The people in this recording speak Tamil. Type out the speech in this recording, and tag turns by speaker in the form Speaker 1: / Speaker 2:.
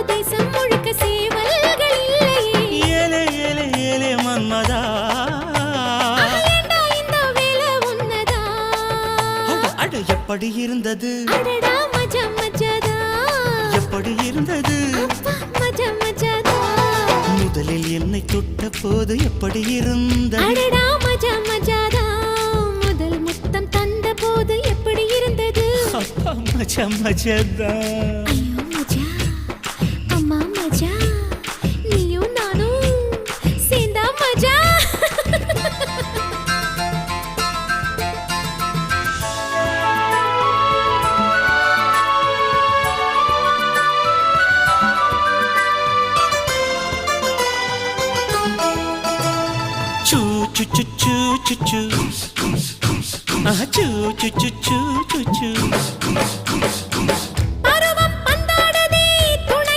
Speaker 1: தேசம் முழுக்க சேவல்கள் இல்லையே.
Speaker 2: ஏலே ஏலே ஏலே மன்மதா,
Speaker 1: ஏண்டா இந்த வேலை உன்னதா?
Speaker 2: அட எப்படி இருந்தது,
Speaker 1: அடடா மஜா மஜாதா,
Speaker 2: எப்படி இருந்தது,
Speaker 1: அப்பா மஜா மஜாதா.
Speaker 2: முதலில் என்னை தொட்ட போது எப்படி இருந்தது,
Speaker 1: அடடா மஜா மஜாதா, முதல் முத்தம் தந்த போது எப்படி இருந்தது?
Speaker 2: அப்பா மஜா மஜாதா.
Speaker 1: ஐயோ மஜா, அம்மா மஜா, நீயும் நானும் சேர்ந்தா மஜா.
Speaker 2: சூ சு சு சூ சு சூ, ஆ சூ சு சு சூ சு சூ.